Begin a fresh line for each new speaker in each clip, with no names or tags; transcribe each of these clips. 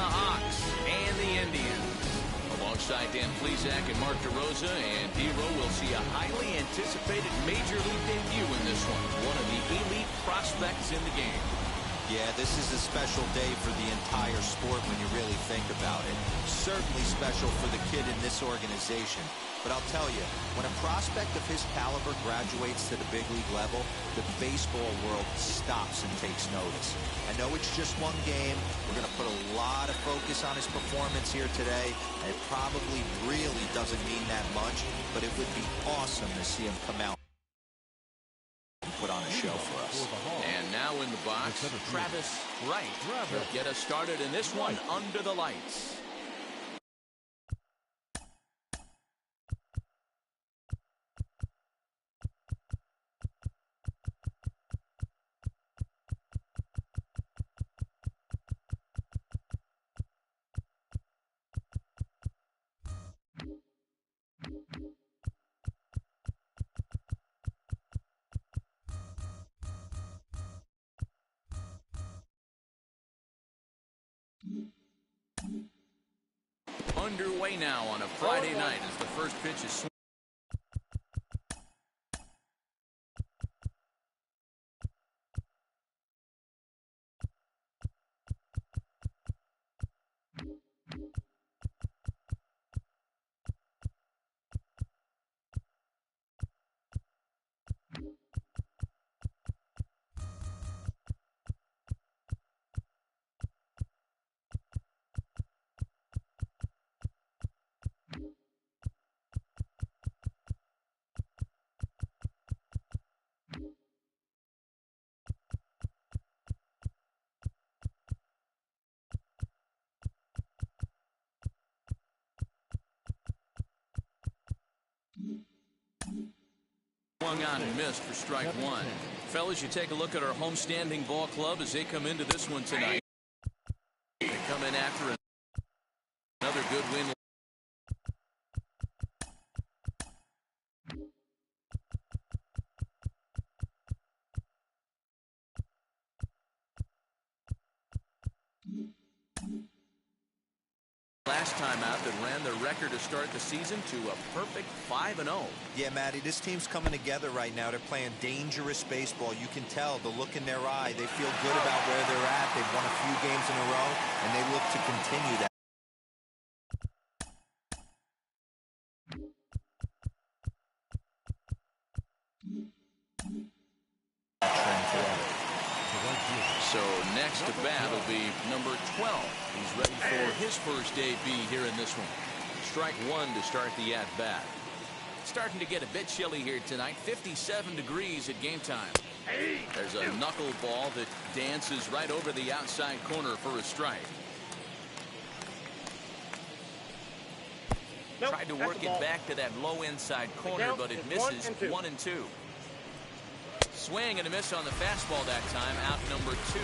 the Hawks and the Indians. Alongside Dan Plesac and Mark DeRosa, and D-Row will see a highly anticipated Major League debut in this one of the elite prospects in the game.
Yeah, this is a special day for the entire sport when you really think about it. Certainly special for the kid in this organization. But I'll tell you, when a prospect of his caliber graduates to the big league level, the baseball world stops and takes notice. I know it's just one game. We're going to put a lot of focus on his performance here today. And it probably really doesn't mean that much, but it would be awesome to see him come out and put on a show for us.
And now in the box, Travis Wright. He'll get us started in this one under the lights. Underway now on a Friday night as the first pitch is swung. Swung on and missed for strike one. Fellas, you take a look at our homestanding ball club as they come into this one tonight. They come in after another good win. Last time out that ran the record to start the season to a perfect 5-0.
Yeah, Matty, this team's coming together right now. They're playing dangerous baseball. You can tell the look in their eye. They feel good about where they're at. They've won a few games in a row, and they look to continue that.
So next to bat will be number 12. He's ready for his first debut here in this one. Strike one to start the at-bat. Starting to get a bit chilly here tonight. 57 degrees at game time. There's a knuckleball that dances right over the outside corner for a strike. Tried to work it back to that low inside corner, but it misses 1-2. Swing and a miss on the fastball that time, out number 2.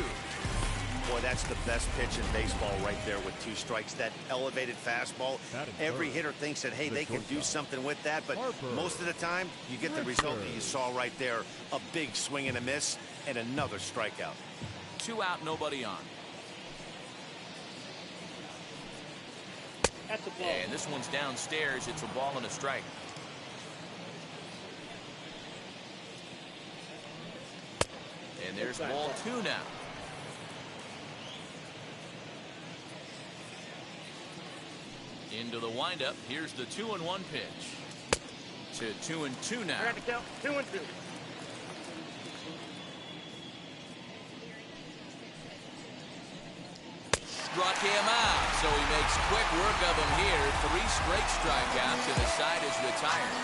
Boy, that's the best pitch in baseball right there with 2 strikes. That elevated fastball. Every hitter thinks that, hey, they can do something with that, but most of the time, you get the result that you saw right there. A big swing and a miss, and another strikeout.
2 out, nobody on.
That's a ball.
And this one's downstairs. It's a ball and a strike. And there's ball 2 now. Into the windup. Here's the 2-1 pitch. To 2-2 now.
2-2.
Struck him out, so he makes quick work of him here. 3 straight strikeouts, and the side is retired.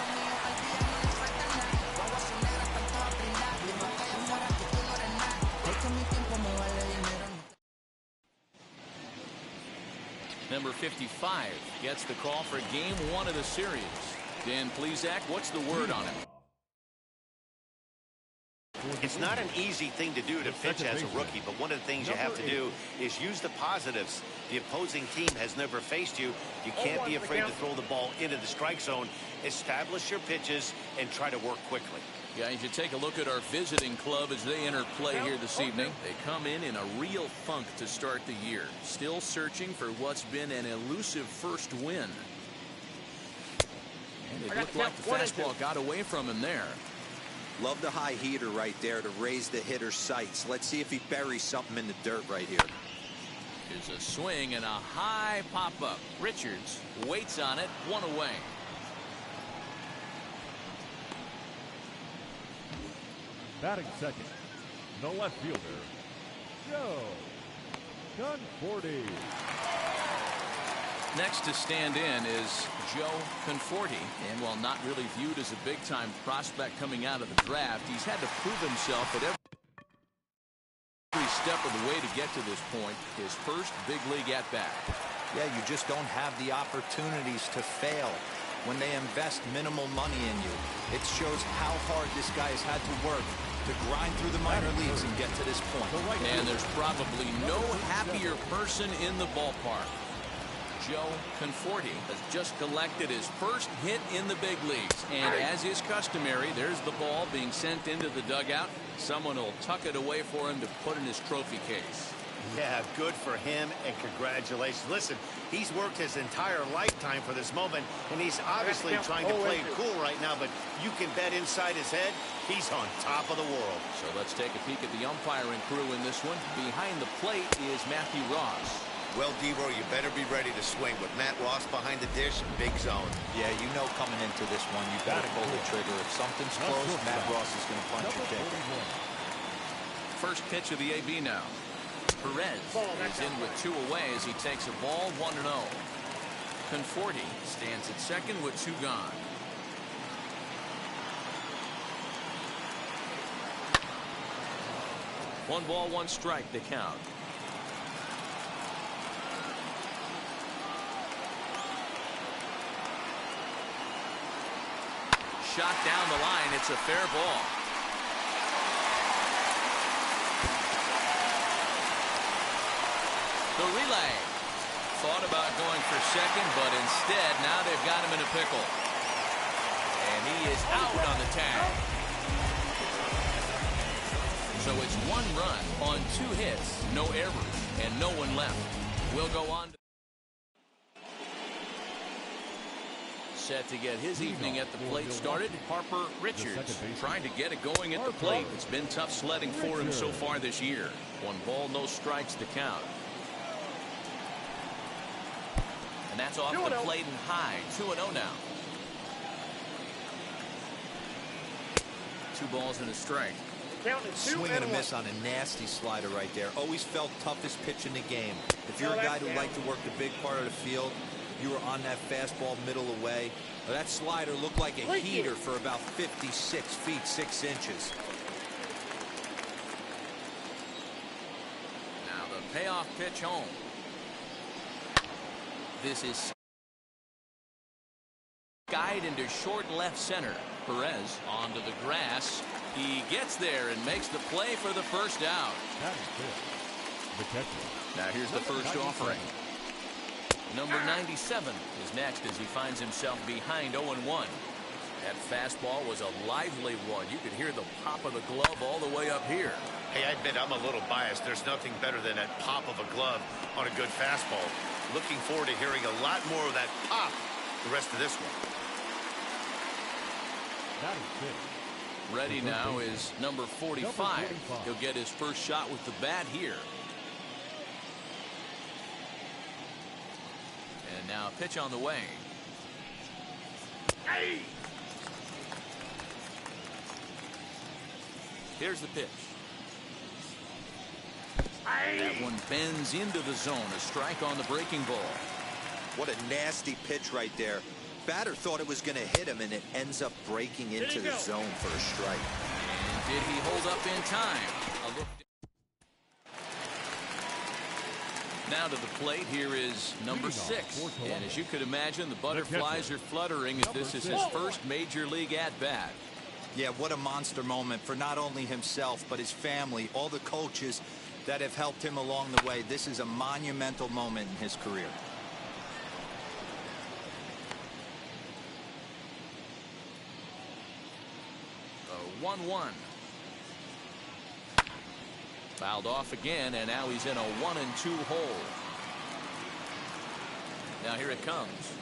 Number 55 gets the call for game 1 of the series. Dan Plesac, what's the word on him?
It's not an easy thing to do to pitch as a rookie, but one of the things you have to do is use the positives. The opposing team has never faced you. You can't be afraid to throw the ball into the strike zone. Establish your pitches and try to work quickly.
Guys, you take a look at our visiting club as they enter play here this evening. They come in a real funk to start the year. Still searching for what's been an elusive first win. And it looked like the fastball got away from him there.
Love the high heater right there to raise the hitter's sights. Let's see if he buries something in the dirt right here.
Here's a swing and a high pop-up. Richards waits on it, one away.
Batting second, the left fielder, Joe Conforti.
Next to stand in is Joe Conforti, and while not really viewed as a big-time prospect coming out of the draft, he's had to prove himself at every step of the way to get to this point. His first big league at-bat.
Yeah, you just don't have the opportunities to fail when they invest minimal money in you. It shows how hard this guy has had to work to grind through the minor leagues and get to this point.
And there's probably no happier person in the ballpark. Joe Conforti has just collected his first hit in the big leagues. And as is customary, there's the ball being sent into the dugout. Someone will tuck it away for him to put in his trophy case.
Yeah, good for him, and congratulations. Listen, he's worked his entire lifetime for this moment, and he's obviously trying to play it cool right now, but you can bet inside his head, he's on top of the world.
So let's take a peek at the umpiring crew in this one. Behind the plate is Matthew Ross.
Well, Devo, you better be ready to swing with Matt Ross behind the dish, big zone.
Yeah, you know coming into this one, you've got to pull the trigger. If something's close, Matt Ross is going to punch your ticket.
First pitch of the AB now. Perez is in with two away as he takes a ball 1-0. Conforti stands at second with two gone. One ball, one strike, the count. Shot down the line. It's a fair ball. The relay. Thought about going for second, but instead now they've got him in a pickle. And he is out on the tag. So it's one run on two hits, no errors, and no one left. We'll go on. Set to get his evening at the plate started. Harper Richards trying to get it going at the plate. It's been tough sledding for him so far this year. One ball, no strikes to count. And that's off the plate and high. 2-0 now. Two balls and a strike.
Swing and a miss on a nasty slider right there. Always felt toughest pitch in the game. If you're a guy who liked to work the big part of the field, you were on that fastball middle away. That slider looked like a heater for about 56 feet 6 inches.
Now the payoff pitch home. This is guide into short left center. Perez onto the grass. He gets there and makes the play for the first out. Now here's the first offering. Number 97 is next as he finds himself behind 0-1. That fastball was a lively one. You could hear the pop of the glove all the way up here.
Hey, I admit I'm a little biased. There's nothing better than that pop of a glove on a good fastball. Looking forward to hearing a lot more of that pop the rest of this one.
Ready now is number 45. He'll get his first shot with the bat here. And now a pitch on the way. Hey! Here's the pitch. Hey! That one bends into the zone. A strike on the breaking ball.
What a nasty pitch right there. Batter thought it was going to hit him, and it ends up breaking into the zone for a strike.
And did he hold up in time? A look. Now to the plate, here is number 6. And as you could imagine, the butterflies are fluttering as this is his first major league at-bat.
Yeah, what a monster moment for not only himself, but his family, all the coaches that have helped him along the way. This is a monumental moment in his career.
The 1-1. Fouled off again, and now he's in a 1-2 hole. Now here it comes.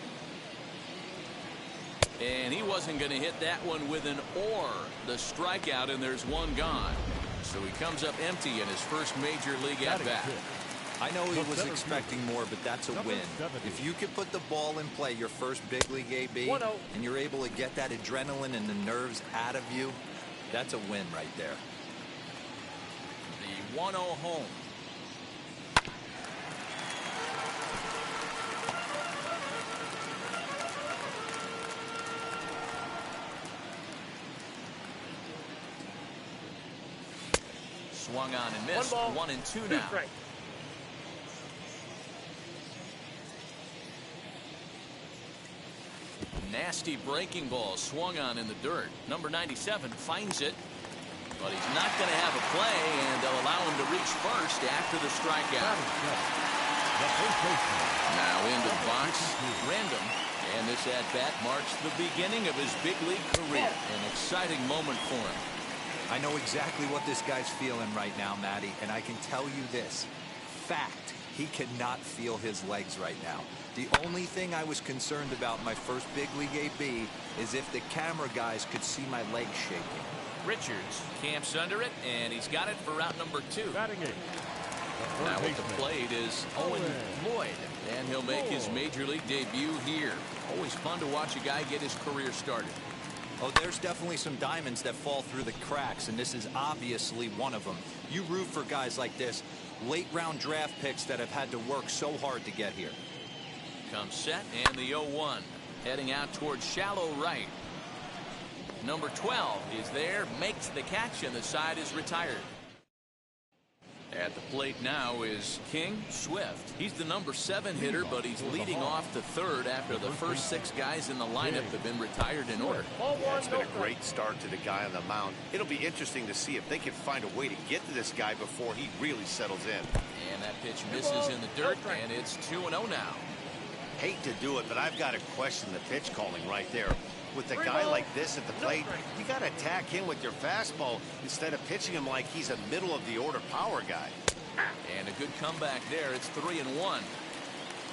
And he wasn't going to hit that one with an or. The strikeout, and there's one gone. So he comes up empty in his first major league at-bat.
I know he was expecting more, but that's a win. If you could put the ball in play, your first big league AB, and you're able to get that adrenaline and the nerves out of you, that's a win right there.
The 1-0 home. Swung on and missed. 1-2 now. Nasty breaking ball swung on in the dirt. Number 97 finds it, but he's not going to have a play, and they'll allow him to reach first after the strikeout. Now into the box, Random, and this at-bat marks the beginning of his big league career. An exciting moment for him.
I know exactly what this guy's feeling right now, Matty, and I can tell you this. Fact, he cannot feel his legs right now. The only thing I was concerned about in my first big league AB is if the camera guys could see my legs shaking.
Richards camps under it, and he's got it for route number 2. Now at the plate is Owen Lloyd, and he'll make his major league debut here. Always fun to watch a guy get his career started.
Oh, there's definitely some diamonds that fall through the cracks, and this is obviously one of them. You root for guys like this, late round draft picks that have had to work so hard to get here.
Comes set, and the 0-1 heading out towards shallow right. Number 12 is there, makes the catch, and the side is retired. At the plate now is King Swift. He's the number 7 hitter, but he's leading off the third after the first 6 guys in the lineup have been retired in order.
Yeah, it's been a great start to the guy on the mound. It'll be interesting to see if they can find a way to get to this guy before he really settles in.
And that pitch misses in the dirt, and it's 2-0 now.
Hate to do it, but I've got to question the pitch calling right there. With a guy like this at the plate, you got to attack him with your fastball instead of pitching him like he's a middle-of-the-order power guy.
And a good comeback there. It's 3-1.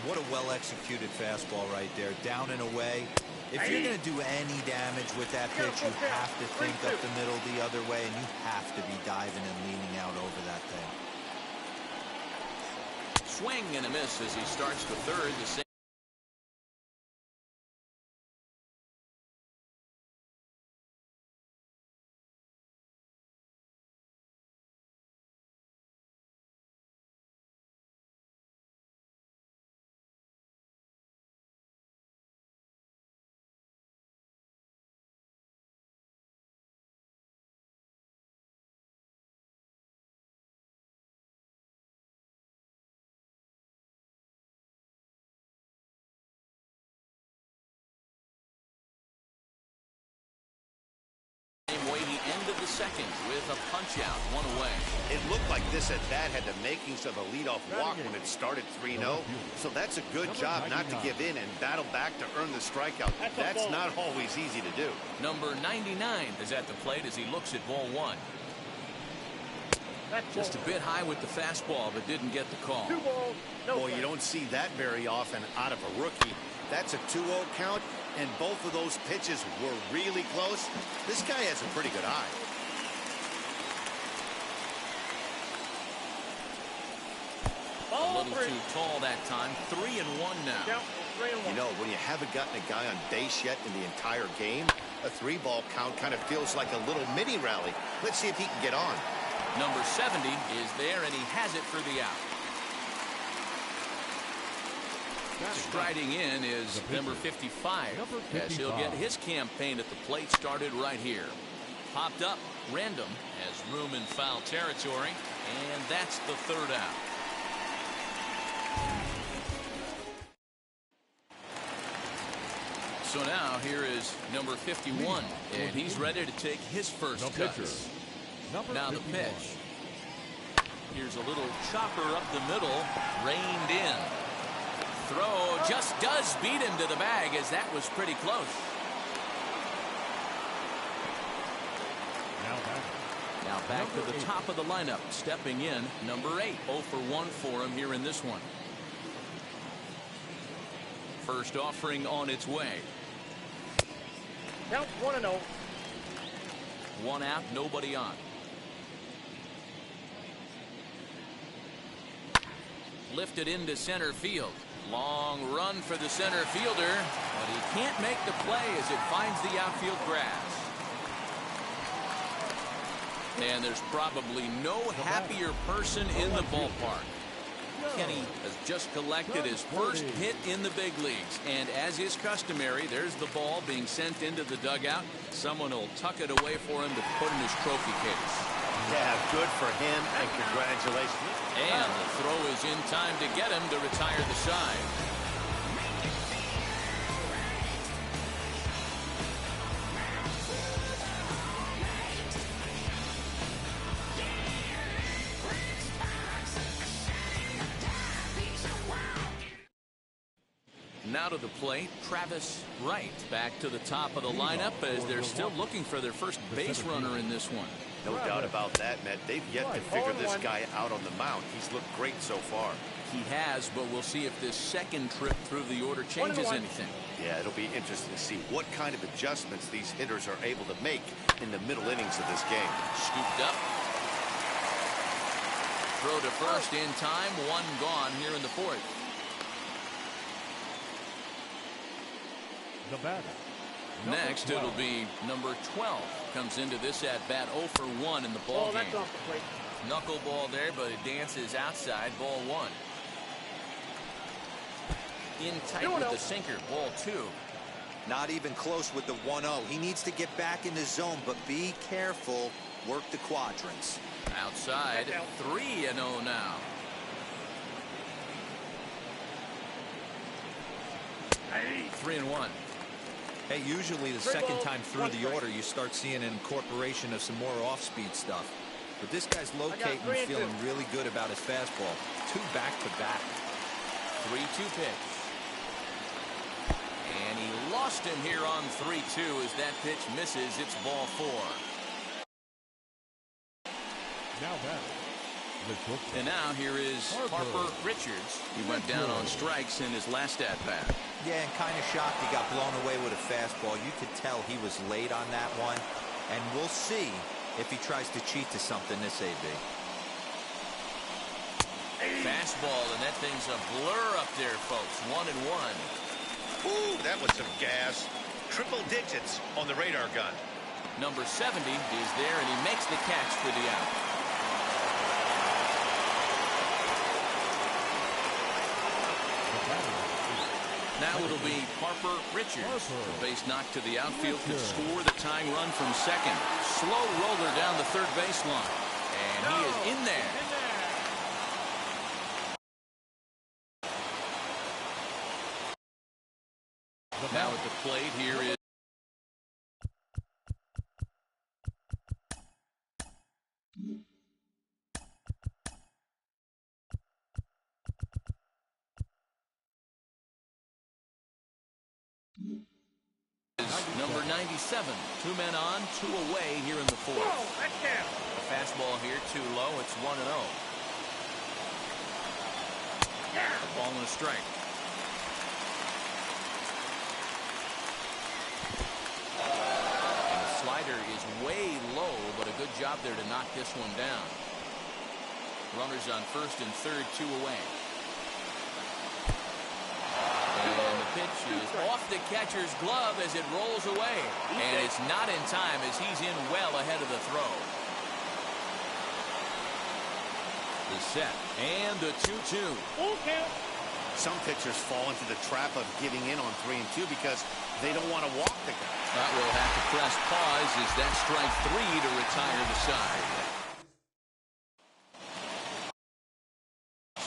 What a well-executed fastball right there, down and away. If you're going to do any damage with that pitch, you have to think up the middle the other way, and you have to be diving and leaning out over that thing.
Swing and a miss as he starts the third. The same. Way the end of the second with a punch out, 1 away.
It looked like this at bat had the makings of a leadoff walk when it started 3-0. So that's a good job not to give in and battle back to earn the strikeout. That's not always easy to do.
Number 99 is at the plate as he looks at ball 1. Just a bit high with the fastball, but didn't get the call.
Boy, you don't see that very often out of a rookie. That's a 2-0 count, and both of those pitches were really close. This guy has a pretty good eye.
A little too tall that time. 3-1 now.
You know, when you haven't gotten a guy on base yet in the entire game, a 3-ball count kind of feels like a little mini rally. Let's see if he can get on.
Number 70 is there, and he has it for the out. Striding in is number 55, as he'll get his campaign at the plate started right here. Popped up, Random has room in foul territory, and that's the third out. So now here is number 51, and he's ready to take his first cuts. Now the pitch. Here's a little chopper up the middle, reined in. Throw just does beat him to the bag, as that was pretty close. Now back to the top of the lineup, stepping in, number 8. 0 for 1 for him here in this one. First offering on its way.
Count 1-0.
One out, nobody on. Lifted into center field. Long run for the center fielder, but he can't make the play as it finds the outfield grass. And there's probably no happier person in the ballpark. Kenny has just collected his first hit in the big leagues, and as is customary, there's the ball being sent into the dugout. Someone will tuck it away for him to put in his trophy case.
Yeah, good for him, and congratulations.
And the throw is in time to get him to retire the side. Now to the plate, Travis Wright back to the top of the lineup as they're still looking for their first base runner in this one.
No doubt about that, Matt. They've yet to figure this guy out on the mound. He's looked great so far.
He has, but we'll see if this second trip through the order changes anything.
Yeah, it'll be interesting to see what kind of adjustments these hitters are able to make in the middle innings of this game.
Scooped up. Throw to first in time. One gone here in the fourth.
The batter.
Next, it'll be number 12. Comes into this at-bat 0 for 1 in the ball game. Knuckleball there, but it dances outside. Ball 1. In tight with the sinker. Ball 2.
Not even close with the 1-0. He needs to get back in the zone, but be careful. Work the quadrants.
Outside. 3-0 now.
Hey.
3-1.
Hey, usually the second time through the order, you start seeing an incorporation of some more off-speed stuff. But this guy's locating and feeling really good about his fastball. 2 back-to-back.
3-2 pitch. And he lost him here on 3-2 as that pitch misses. It's ball 4.
Now batter.
And now here is Harper Richards. He went down on strikes in his last at-bat.
Yeah, and kind of shocked he got blown away with a fastball. You could tell he was late on that one. And we'll see if he tries to cheat to something this AB.
Fastball, and that thing's a blur up there, folks. 1-1.
Ooh, that was some gas. Triple digits on the radar gun.
Number 70 is there, and he makes the catch for the out. Now it'll be Harper Richards. The base knock to the outfield to score the tying run from second. Slow roller down the third baseline. And he is in there. Now at the plate here is number 97. 2 men on, 2 away here in the fourth. The fastball here too low. It's 1-0. A ball and a strike. And the slider is way low, but a good job there to knock this one down. Runners on first and third, 2 away. And the pitch is off the catcher's glove as it rolls away. And it's not in time as he's in well ahead of the throw. The set and the 2-2.
Some pitchers fall into the trap of giving in on 3 and 2 because they don't want to walk the guy.
That will have to press pause as that strike 3 to retire the side.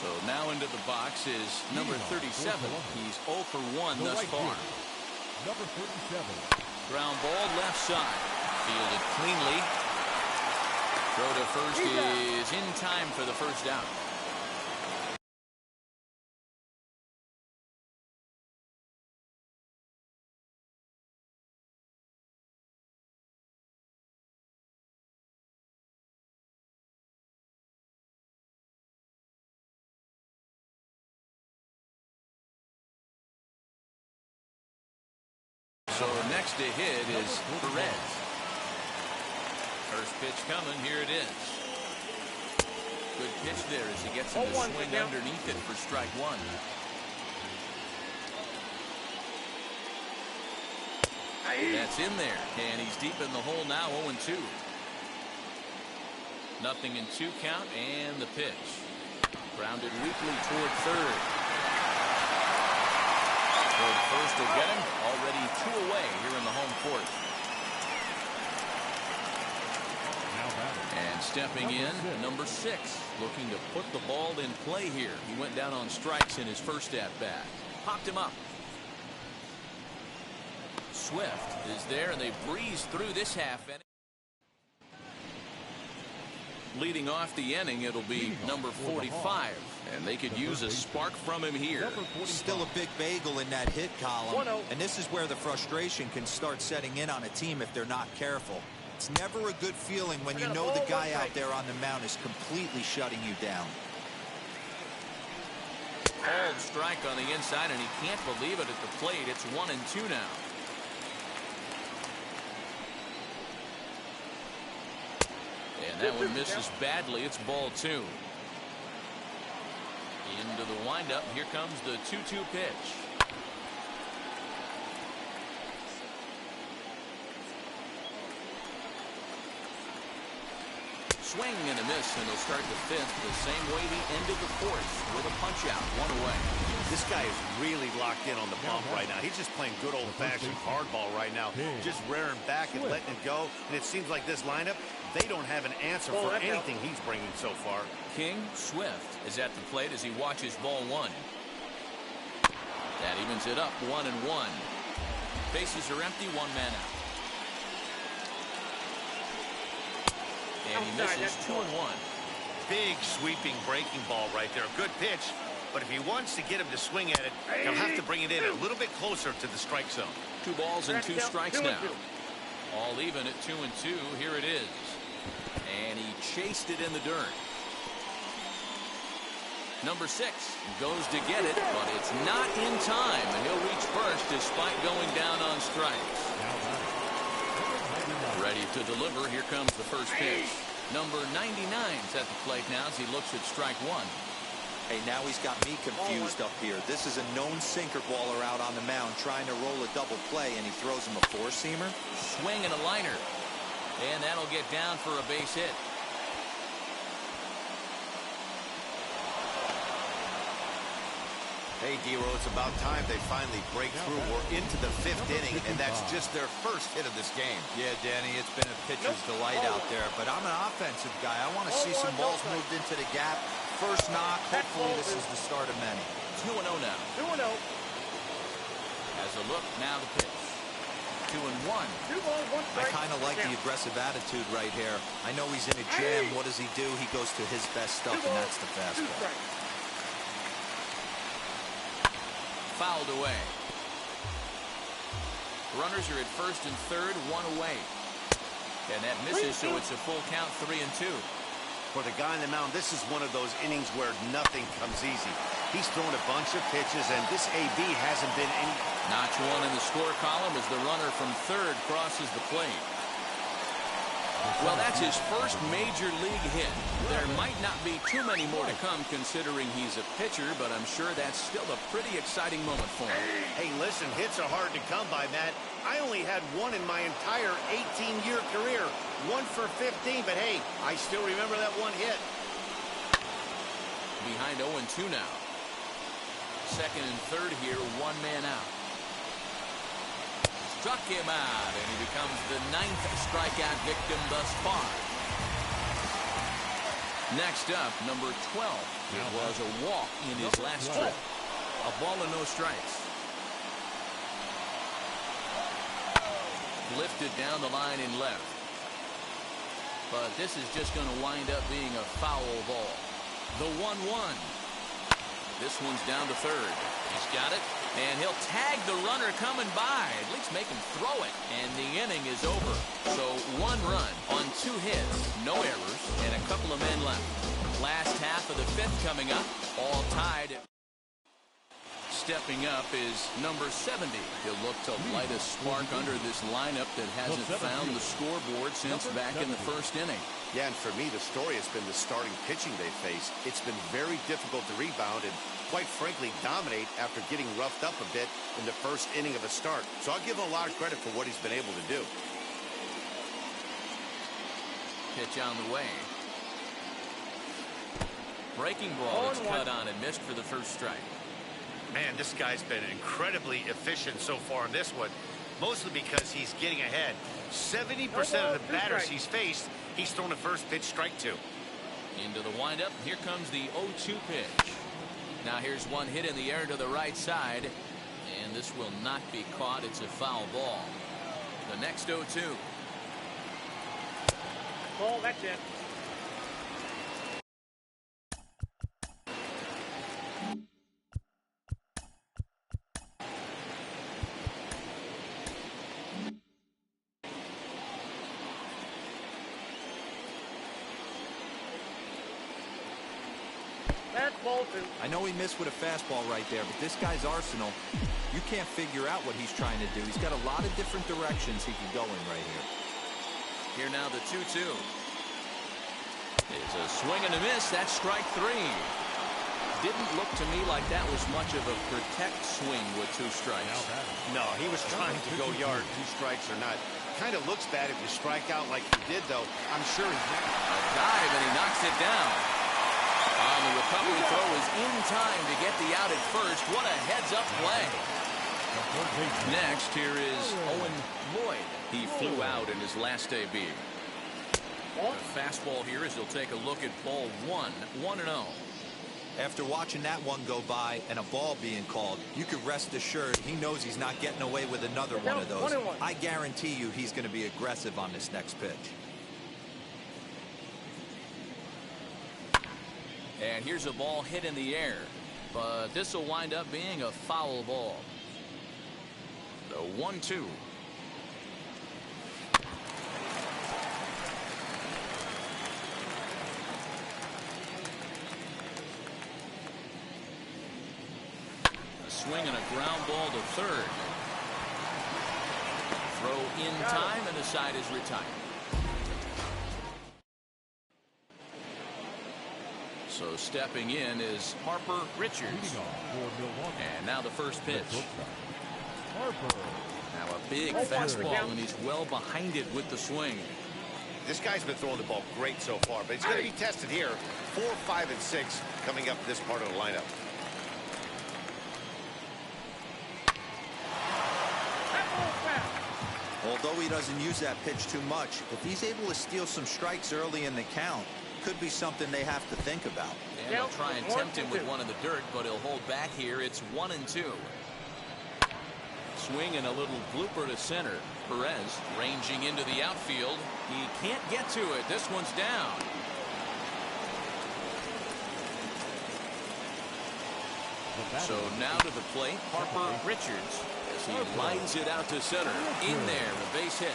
So now into the box is number 37. He's 0 for 1 thus far.
Number 47.
Ground ball left side. Fielded cleanly. Throw to first is in time for the first down. So next to hit is Perez. First pitch coming. Here it is. Good pitch there as he gets him to swing underneath it for strike one. That's in there, and he's deep in the hole now. 0-2. Nothing in 2 count, and the pitch. Grounded weakly toward third. First will get him. Already 2 away here in the home fourth. And stepping in, number 6, looking to put the ball in play here. He went down on strikes in his first at bat. Popped him up. Swift is there, and they breeze through this half inning. Leading off the inning, it'll be number 45, and they could use a spark from him here.
Still a big bagel in that hit column, and this is where the frustration can start setting in on a team if they're not careful. It's never a good feeling when you know the guy out there on the mound is completely shutting you down.
Called strike on the inside, and he can't believe it at the plate. It's 1-2 now. And that one misses badly. It's ball 2. Into the windup. Here comes the 2-2 pitch. Swing and a miss, and he'll start the 5th the same way he ended the 4th with a punch out, 1 away.
This guy is really locked in on the bump right now. He's just playing good old-fashioned hardball right now, just rearing back and letting it go. And it seems like this lineup, they don't have an answer for anything he's bringing so far.
King Swift is at the plate as he watches ball 1. That evens it up, 1-1. Bases are empty, 1 man out. And he misses 2-1.
Big sweeping breaking ball right there. Good pitch. But if he wants to get him to swing at it, he'll have to bring it in a little bit closer to the strike zone.
2 balls and 2 strikes now. All even at 2-2. Here it is. And he chased it in the dirt. Number 6 goes to get it, but it's not in time. And he'll reach first despite going down on strikes. Ready to deliver. Here comes the first pitch. Number 99's at the plate now as he looks at strike 1.
Hey, now he's got me confused up here. This is a known sinker baller out on the mound trying to roll a double play, and he throws him a 4-seamer.
Swing and a liner. And that'll get down for a base hit.
Hey, D-Row, it's about time they finally break through. We're into the 5th inning, and that's just their first hit of this game.
Yeah, Danny, it's been a pitcher's delight out there, but I'm an offensive guy. I want to see some balls moved into the gap. First knock. Hopefully this is the start of many.
2-0 now.
2-0.
As a look, now the pitch. 2-1.
2 balls, 1
I
strike.
kind of like the aggressive attitude right here. I know he's in a jam. What does he do? He goes to his best stuff, and that's the fastball.
Fouled away. Runners are at first and third, 1 away. And that misses, so it's a full count, 3-2.
For the guy on the mound, this is one of those innings where nothing comes easy. He's thrown a bunch of pitches, and this AB hasn't been any...
Notch 1 in the score column as the runner from third crosses the plate. Well, that's his first major league hit. There might not be too many more to come considering he's a pitcher, but I'm sure that's still a pretty exciting moment for him.
Hey, listen, hits are hard to come by, Matt. I only had 1 in my entire 18-year career. 1 for 15, but hey, I still remember that 1 hit.
Behind 0-2 now. Second and third here, 1 man out. Struck him out, and he becomes the 9th strikeout victim thus far. Next up, number 12. It was a walk in his last trip. A ball and no strikes. lifted down the line in left. But this is just going to wind up being a foul ball. The 1-1. This one's down to third. He's got it, and he'll tag the runner coming by. At least make him throw it, and the inning is over. So 1 run on 2 hits, no errors, and a couple of men left. Last half of the 5th coming up, all tied. Stepping up is number 70. He'll look to light a spark under this lineup that hasn't found the scoreboard since back in the 1st inning.
Yeah, and for me, the story has been the starting pitching they face. It's been very difficult to rebound and, quite frankly, dominate after getting roughed up a bit in the 1st inning of a start. So I'll give him a lot of credit for what he's been able to do.
Pitch on the way. Breaking ball is cut on and missed for the 1st strike.
Man, this guy's been incredibly efficient so far in this one, mostly because he's getting ahead. 70% of the batters he's faced, he's thrown a first pitch strike to.
Into the windup. Here comes the 0-2 pitch. Now here's one hit in the air to the right side, and this will not be caught. It's a foul ball. The next 0-2.
Ball, that's it.
I know he missed with a fastball right there, but this guy's arsenal, you can't figure out what he's trying to do. He's got a lot of different directions he can go in right here.
Here now the 2-2. It's a swing and a miss. That's strike 3. Didn't look to me like that was much of a protect swing with 2 strikes.
No, he was trying to go yard, 2 strikes or not. Kind of looks bad if you strike out like he did, though. I'm sure he's not.
A dive, and he knocks it down. The recovery throw is in time to get the out at first. What a heads-up play. Next, here is Owen Lloyd. He flew out in his last AB. The fastball here as he'll take a look at ball 1, 1-0.
After watching that one go by and a ball being called, you could rest assured he knows he's not getting away with another one of those. I guarantee you he's going to be aggressive on this next pitch.
And here's a ball hit in the air, but this will wind up being a foul ball. The 1-2. A swing and a ground ball to third. Throw in time, and the side is retired. So stepping in is Harper Richards. And now the first pitch. Now a big fastball, and he's well behind it with the swing.
This guy's been throwing the ball great so far, but he's going to be tested here. 4, 5, and 6 coming up this part of the lineup.
Although he doesn't use that pitch too much, if he's able to steal some strikes early in the count, could be something they have to think about.
And they'll try and tempt him with one in the dirt, but he'll hold back here. It's 1-2. Swing and a little blooper to center. Perez ranging into the outfield. He can't get to it. This one's down. So now to the plate, Harper Richards, as he lines it out to center. In there, a base hit.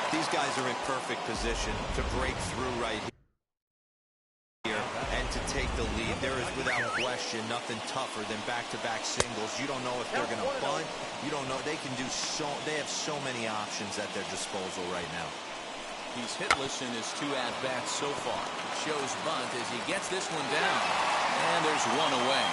These guys are in perfect position to break through right here and to take the lead. There is, without question, nothing tougher than back-to-back singles. You don't know if they're going to bunt. You don't know. They can do so. They have so many options at their disposal right now.
He's hitless in his 2 at-bats so far. Shows bunt as he gets this one down. And there's one away.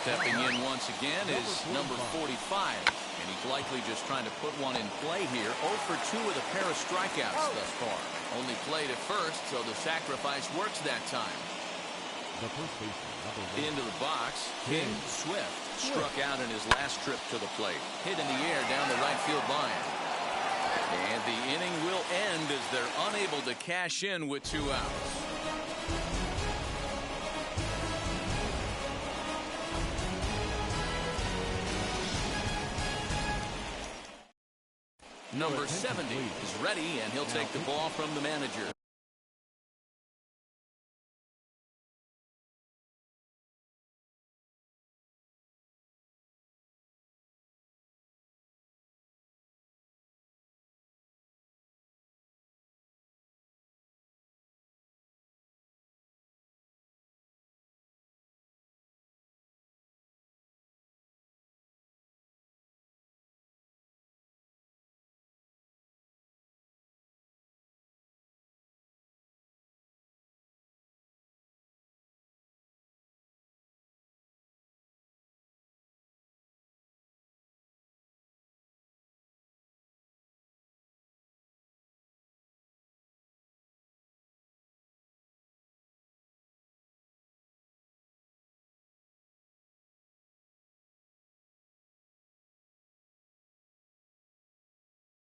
Stepping in once again is number 45. And he's likely just trying to put one in play here. 0 for 2 with a pair of strikeouts thus far. Only played at first, so the sacrifice works that time. Into the box, King Swift struck out in his last trip to the plate. Hit in the air down the right field line. And the inning will end as they're unable to cash in with 2 outs. Number 70 is ready, and he'll take the ball from the manager.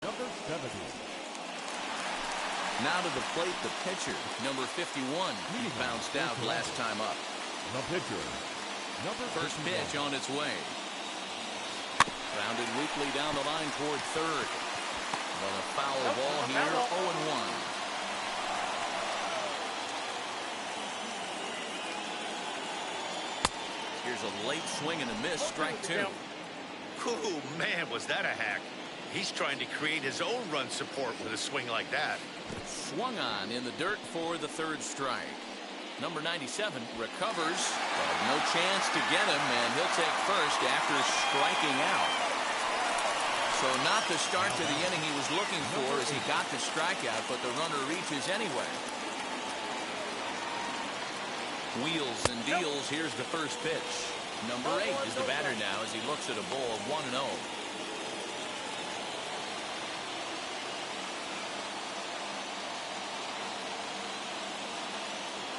Number 70.
Now to the plate, the pitcher, number 51. He bounced out last time up.
The pitcher. Number
First
51.
pitch on its way. Grounded weakly down the line toward third. But a foul ball here, 0-1. Here's a late swing and a miss, strike two.
Ooh, man, was that a hack. He's trying to create his own run support with a swing like that.
Swung on in the dirt for the third strike. Number 97 recovers, but no chance to get him, and he'll take first after striking out. So not the start to the inning he was looking for as he got the strikeout, but the runner reaches anyway. Wheels and deals. Here's the first pitch. Number 8 is the batter now as he looks at a ball of 1-0.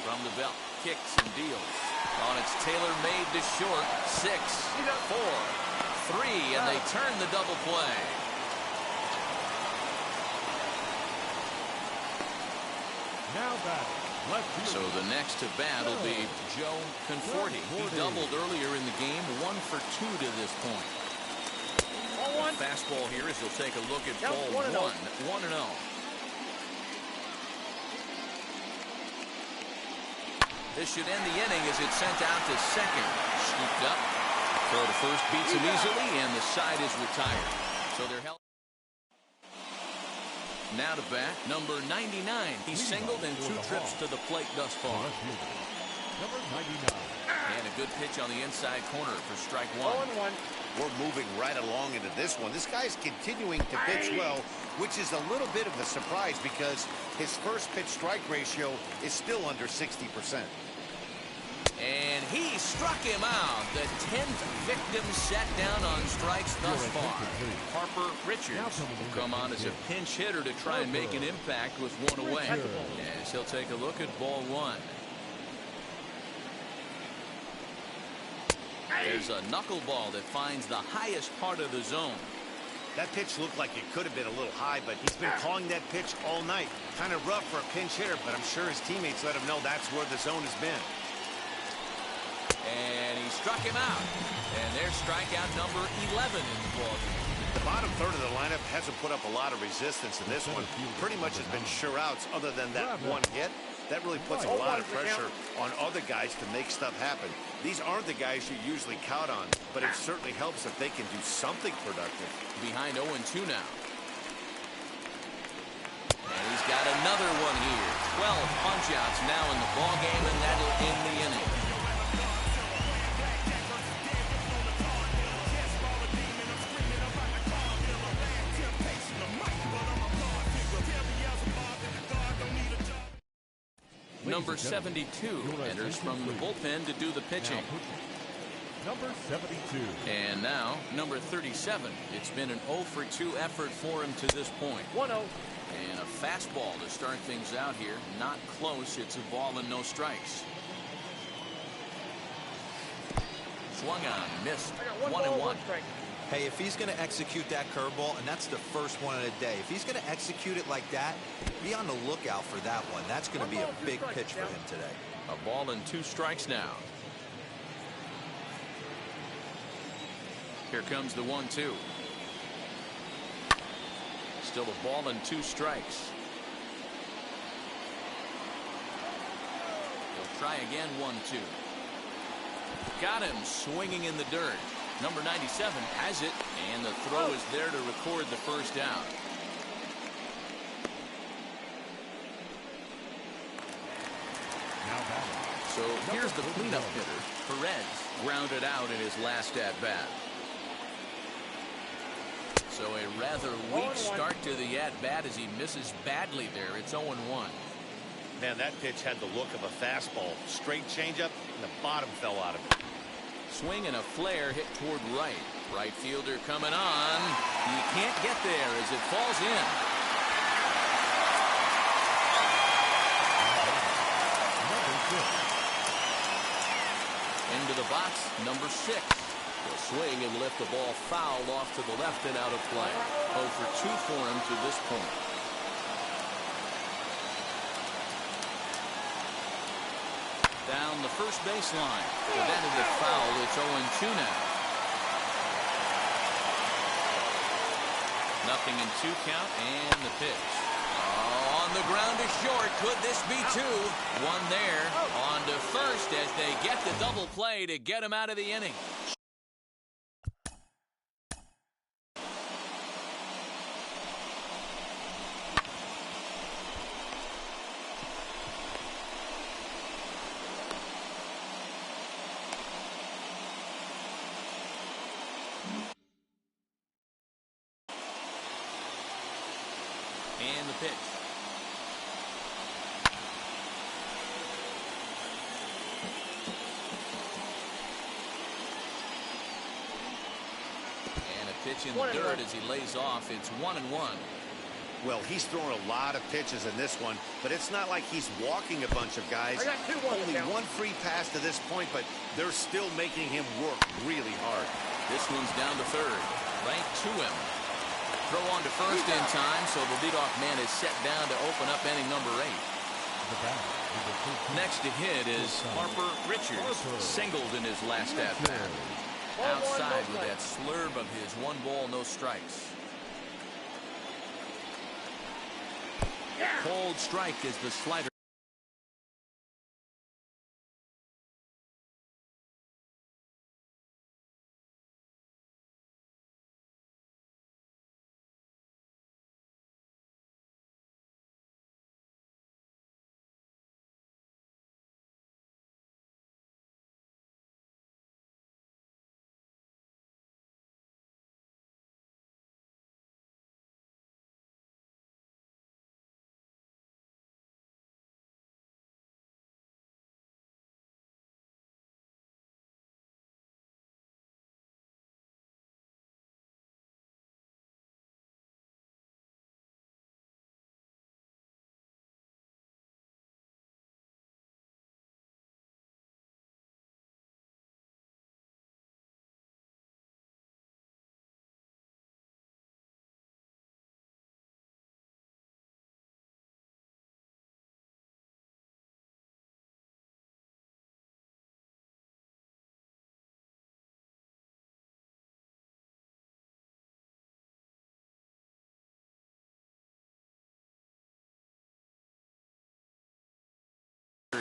From the belt, kicks and deals. On it's Taylor made to short. 6, 4, 3, and they turn the double play.
Now batting. Left field.
So the next to bat will be Joe Conforti. He doubled earlier in the game, 1 for 2 to this point. Fastball here as he'll take a look at ball 1, 1-0. This should end the inning as it's sent out to second. Scooped up. Throw to first beats him easily, and the side is retired. So they're held. Now to bat, number 99. He's singled in 2 trips to the plate thus far.
Number 99.
And a good pitch on the inside corner for strike 1.
We're moving right along into this one. This guy's continuing to pitch well, which is a little bit of a surprise because his first pitch strike ratio is still under 60%.
And he struck him out. The 10th victim set down on strikes thus far. Harper Richards will come on as a pinch hitter to try and make an impact with 1 away. As he'll take a look at ball 1. There's a knuckleball that finds the highest part of the zone.
That pitch looked like it could have been a little high, but he's been calling that pitch all night. Kind of rough for a pinch hitter, but I'm sure his teammates let him know that's where the zone has been.
And he struck him out. And there's strikeout number 11 in the ballgame.
The bottom third of the lineup hasn't put up a lot of resistance in this one. Pretty much has been sure outs other than that one hit. That really puts a lot of pressure on other guys to make stuff happen. These aren't the guys you usually count on, but it certainly helps if they can do something productive.
Behind 0-2 now. And he's got another one here. 12 punch-outs now in the ballgame, and that'll end the inning. Number 72 enters from the bullpen to do the pitching.
Number 72.
And now, number 37. It's been an 0 for 2 effort for him to this point.
1-0.
And a fastball to start things out here. Not close. It's a ball and no strikes. Swung on, missed. 1-1.
Hey, if he's going to execute that curveball, and that's the first one of the day, if he's going to execute it like that, be on the lookout for that one. That's going to be a big pitch for him today.
A ball and 2 strikes now. Here comes the 1-2. Still a ball and 2 strikes. He'll try again, 1-2. Got him swinging in the dirt. Number 97 has it, and the throw is there to record the first down. So here's the cleanup hitter. Perez grounded out in his last at-bat. So a rather weak start to the at-bat as he misses badly there. It's 0-1.
Man, that pitch had the look of a fastball. Straight changeup, and the bottom fell out of it.
Swing and a flare hit toward right. Right fielder coming on. He can't get there as it falls in. Into the box, number 6. He'll swing and lift the ball foul off to the left and out of play. 0 for 2 for him to this point. Down the first baseline. Prevented the foul. It's 0-2 now. Nothing in 2 count and the pitch. Oh, on the ground is short. Could this be 2? 1 there. On to first as they get the double play to get him out of the inning. And the pitch. And a pitch in the dirt as he lays off. It's 1-1.
Well, he's throwing a lot of pitches in this one, but it's not like he's walking a bunch of guys. Only 1 free pass to this point, but they're still making him work really hard.
This one's down to third. Right to him. Throw on to first in time, so the leadoff man is set down to open up inning number 8. Next to hit is Harper Richards, singled in his last at-bat. Outside with that slurve of his 1 ball, no strikes. Cold strike is the slider.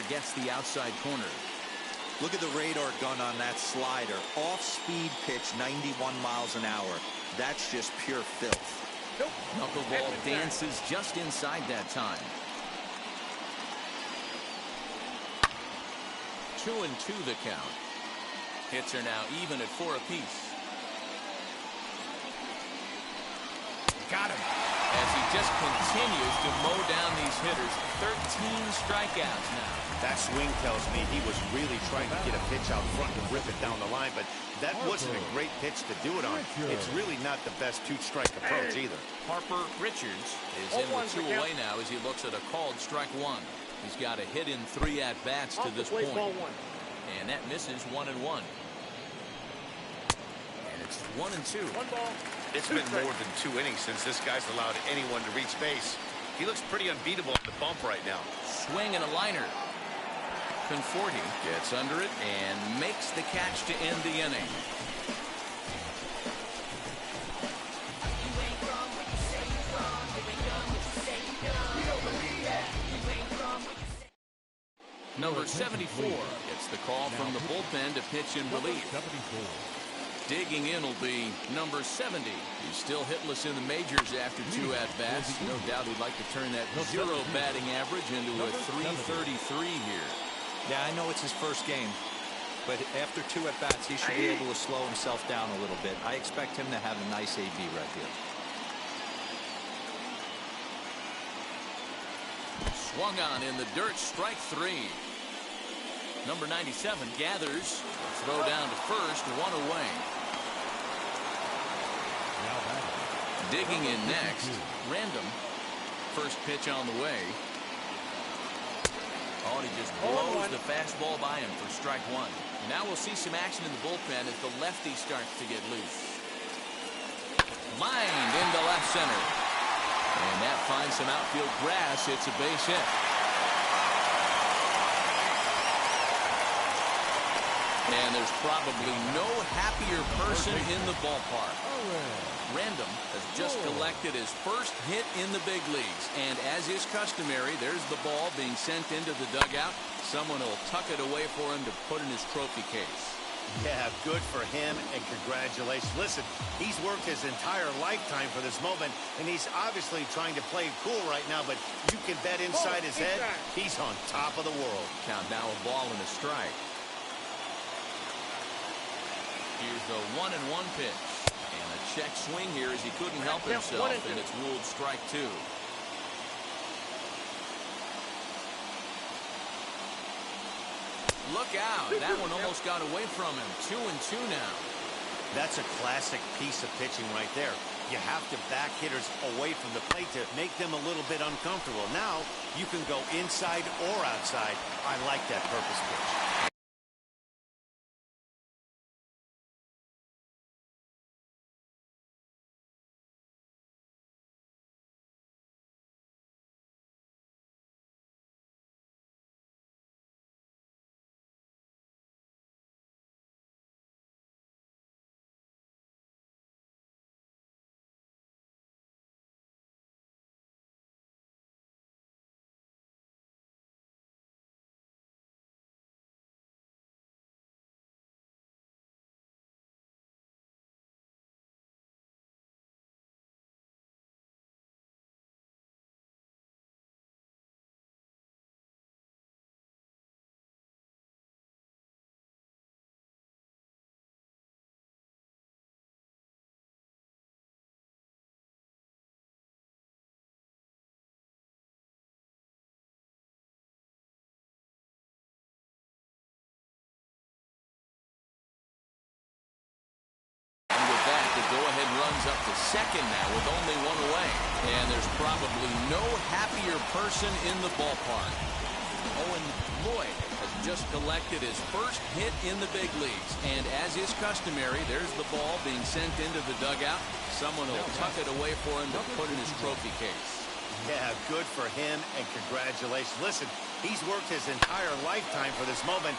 Gets the outside corner.
Look at the radar gun on that slider. Off-speed pitch, 91 miles an hour. That's just pure filth.
Knuckleball dances just inside that time. 2-2 the count. Hits are now even at 4 apiece. Got him. As he just continues to mow down these hitters. 13 strikeouts now.
That swing tells me he was really trying to get a pitch out front and rip it down the line, but that wasn't a great pitch to do it on. It's really not the best 2-strike approach either.
Harper Richards is in with 2 away now as he looks at a called strike 1. He's got a hit in 3 at-bats to this point. And that misses 1-1. And it's 1-2.
1 ball.
It's been more than 2 innings since this guy's allowed anyone to reach base. He looks pretty unbeatable at the bump right now.
Swing and a liner. Conforti gets under it and makes the catch to end the inning. Number 74 gets the call from the bullpen to pitch in relief.
74.
Digging in will be number 70. He's still hitless in the majors after 2 at-bats. No doubt he'd like to turn that 0 batting average into a .333 here.
Yeah, I know it's his first game, but after 2 at-bats, he should be able to slow himself down a little bit. I expect him to have a nice AB right here.
Swung on in the dirt, strike 3. Number 97 gathers. Throw down to first, 1 away. Digging in next, Random. First pitch on the way. Oh, and he just blows the fastball by him for strike 1. Now we'll see some action in the bullpen as the lefty starts to get loose. Lined into left center. And that finds some outfield grass. It's a base hit. And there's probably no happier person in the ballpark. Random has just collected his first hit in the big leagues. And as is customary, there's the ball being sent into the dugout. Someone will tuck it away for him to put in his trophy case.
Yeah, good for him, and congratulations. Listen, he's worked his entire lifetime for this moment, and he's obviously trying to play it cool right now, but you can bet inside his head, he's on top of the world.
Count now a ball and a strike. Here's the 1-1 pitch. And a check swing here as he couldn't help himself, and it's ruled strike 2. Look out. That one almost got away from him. 2-2 now.
That's a classic piece of pitching right there. You have to back hitters away from the plate to make them a little bit uncomfortable. Now you can go inside or outside. I like that purpose pitch.
The go-ahead runs up to second now with only 1 away. And there's probably no happier person in the ballpark. Owen Lloyd has just collected his first hit in the big leagues. And as is customary, there's the ball being sent into the dugout. Someone will tuck it away for him to put in his trophy case.
Yeah, good for him, and congratulations. Listen, he's worked his entire lifetime for this moment.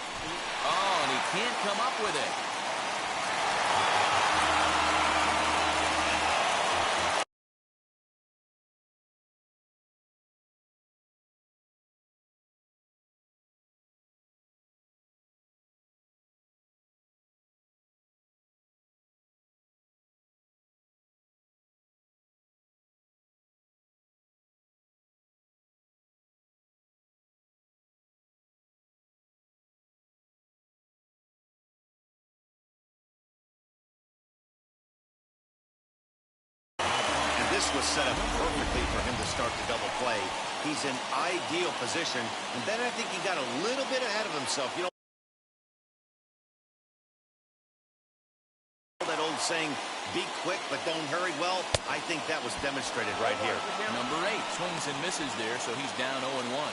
Oh, and he can't come up with it.
This was set up perfectly for him to start the double play. He's in ideal position, and then I think he got a little bit ahead of himself. You know that old saying, be quick but don't hurry? Well, I think that was demonstrated right here.
Number 8 swings and misses there, so he's down 0-1.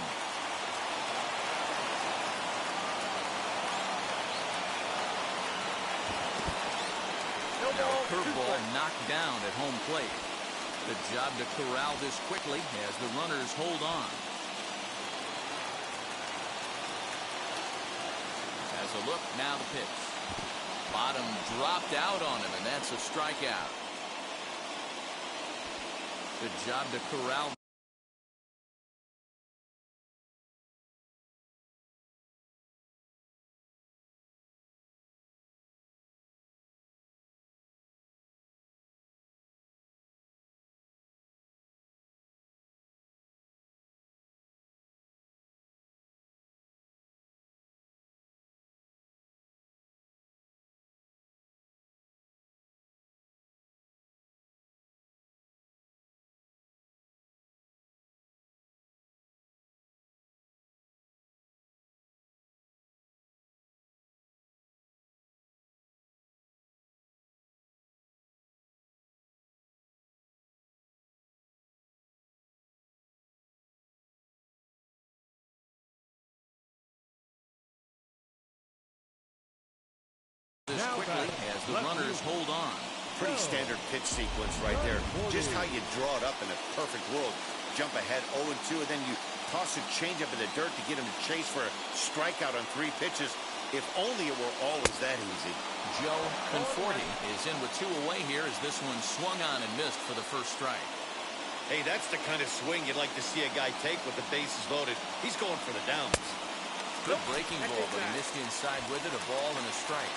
Now a curveball knocked down at home plate. Good job to corral this quickly as the runners hold on. As a look, now the pitch. Bottom dropped out on him, and that's a strikeout. Good job to corral the runners hold on.
Pretty standard pitch sequence right there. Just how you draw it up in a perfect world. Jump ahead 0-2, and then you toss a changeup in the dirt to get him to chase for a strikeout on 3 pitches. If only it were always that easy.
Joe Conforti is in with 2 away here as this one swung on and missed for the first strike.
Hey, that's the kind of swing you'd like to see a guy take with the bases loaded. He's going for the downs.
Good breaking ball, but he missed inside with it. A ball and a strike.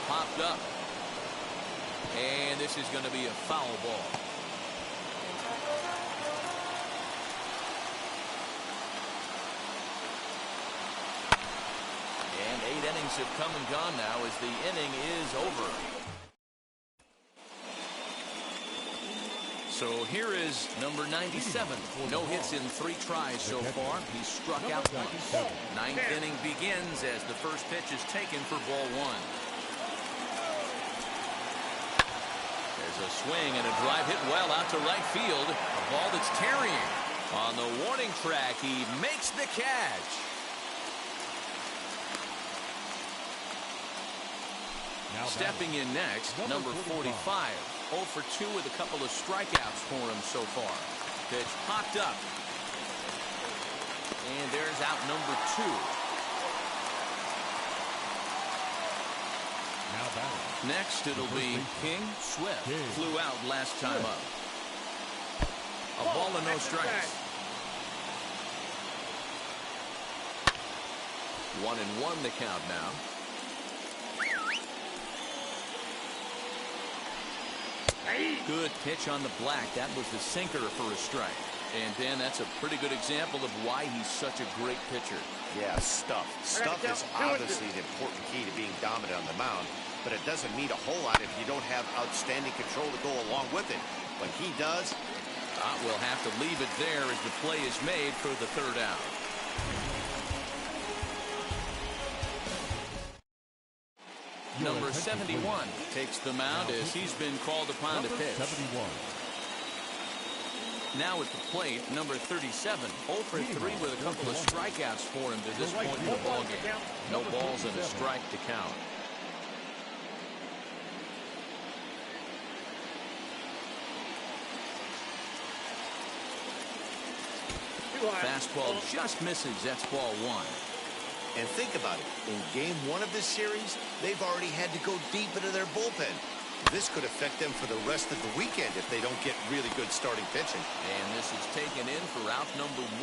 Popped up. And this is going to be a foul ball. And 8 innings have come and gone now as the inning is over. So here is number 97. No hits in 3 tries so far. He's struck out once. 9th inning begins as the first pitch is taken for ball 1. There's a swing and a drive hit well out to right field. A ball that's tarrying. On the warning track, he makes the catch. Stepping in next, number 45. 0 for 2 with a couple of strikeouts for him so far. Pitch popped up. And there's out number 2.
Now batting.
Next, it'll be King Swift. Flew out last time up. A ball and no strikes. 1-1 the count now. Good pitch on the black. That was the sinker for a strike. And Dan, that's a pretty good example of why he's such a great pitcher.
Yeah, stuff. Stuff is obviously the important key to being dominant on the mound, but it doesn't mean a whole lot if you don't have outstanding control to go along with it. When he does,
we'll have to leave it there as the play is made for the 3rd out. Number 71 takes the mound as he's been called upon to pitch.
71.
Now at the plate, number 37, 0 for 3 with a couple of strikeouts for him to this point in the ballgame. No balls and a strike to count. Fastball just misses. That's ball 1.
and think about it. In game 1 of this series, they've already had to go deep into their bullpen. This could affect them for the rest of the weekend if they don't get really good starting pitching.
And this is taken in for out number 1.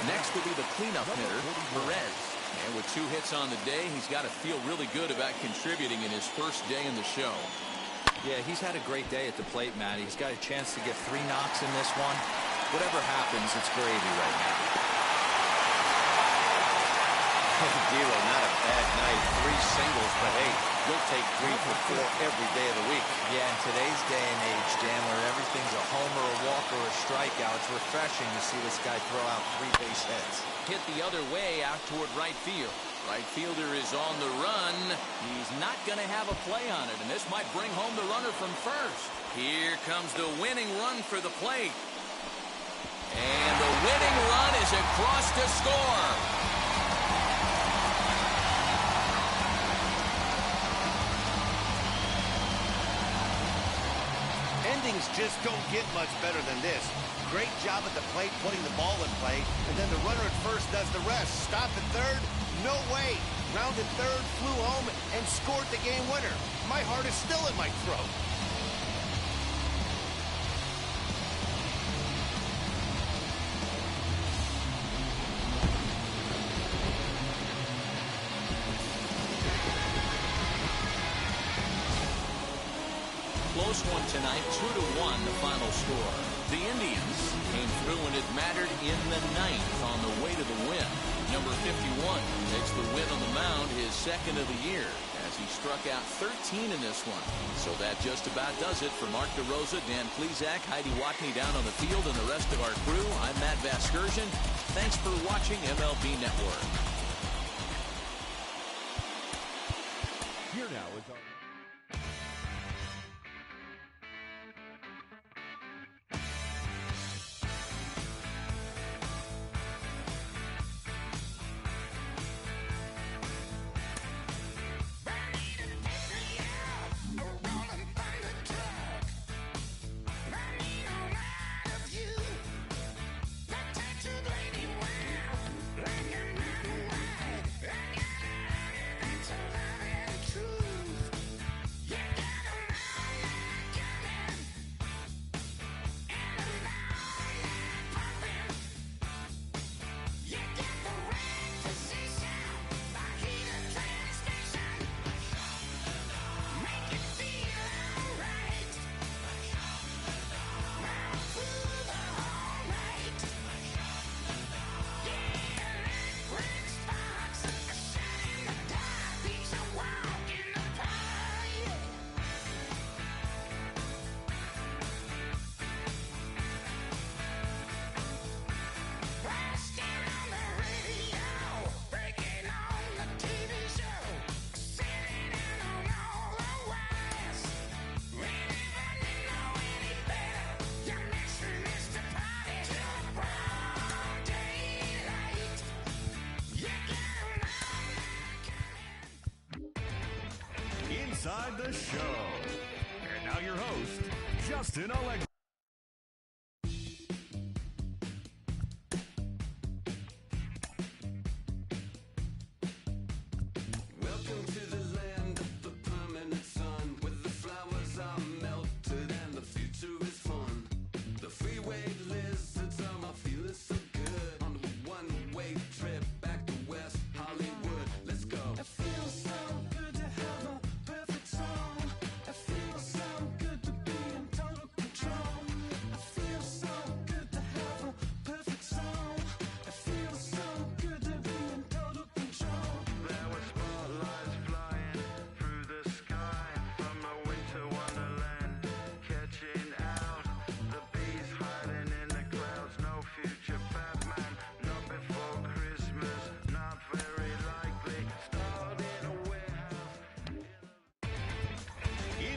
Next will be the cleanup hitter, Perez. And with 2 hits on the day, he's got to feel really good about contributing in his first day in the show.
Yeah, he's had a great day at the plate, Matt. He's got a chance to get 3 knocks in this one. Whatever happens, it's gravy right now.
Dero, not a bad night. 3 singles, but hey, you'll take 3 for 4 every day of the week.
Yeah, in today's day and age, Dan, where everything's a homer, a walk, or a strikeout, it's refreshing to see this guy throw out 3 base hits.
Hit the other way out toward right field. Right fielder is on the run. He's not going to have a play on it, and this might bring home the runner from first. Here comes the winning run for the plate. And the winning run is across to score.
Endings just don't get much better than this. Great job at the plate putting the ball in play, and then the runner at first does the rest. Stop at third? No way. Rounded third, flew home, and scored the game winner. My heart is still in my throat.
Close one tonight, 2-1 the final score. The Indians came through and it mattered in the 9th on the way to the win. Number 51 takes the win on the mound, his 2nd of the year, as he struck out 13 in this one. So that just about does it for Mark DeRosa, Dan Plesac, Heidi Watney down on the field, and the rest of our crew. I'm Matt Vasgersian. Thanks for watching MLB Network.
Here now is our...
Inside the show. And now your host, Justin Allegri.
Welcome to the land of the permanent sun, where the flowers are melted and the future is fun. The freeway lizards are my feeling so good on a one-way trip back to West Hollywood. Let's go. It feels so good to have a perfect song. It feels so good to be in total control. It feels so good to have a perfect song. It feels so good to be in total control.
There were spotlights flying through the sky from a winter wonderland, catching out the bees hiding in the clouds. No future Batman, not before Christmas, not very likely. Starred in a warehouse.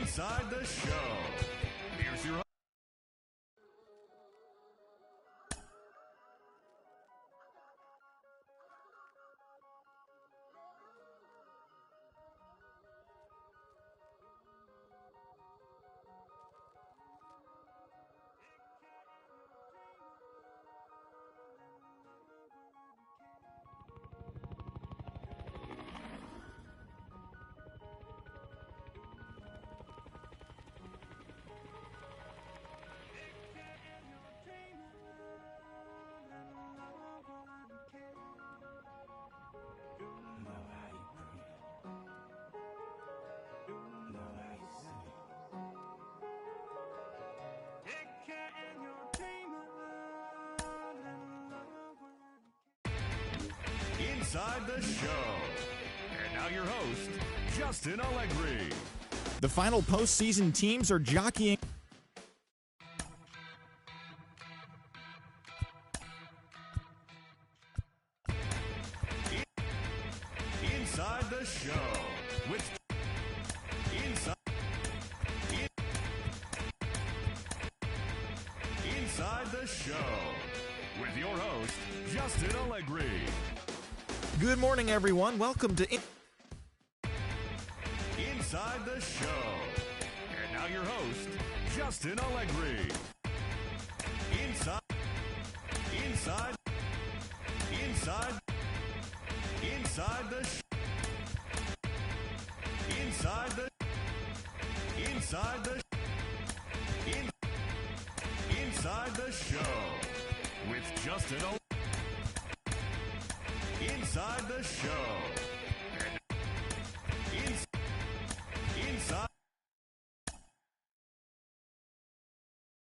Inside the show. Here's your Inside the show. And now your host, Justin Allegri.
The final postseason teams are jockeying.
Inside the show. With Inside the show. With your host, Justin Allegri.
Good morning, everyone. Welcome to
Inside the show. And now your host, Justin Allegri. Inside the Inside the show with Justin Inside the show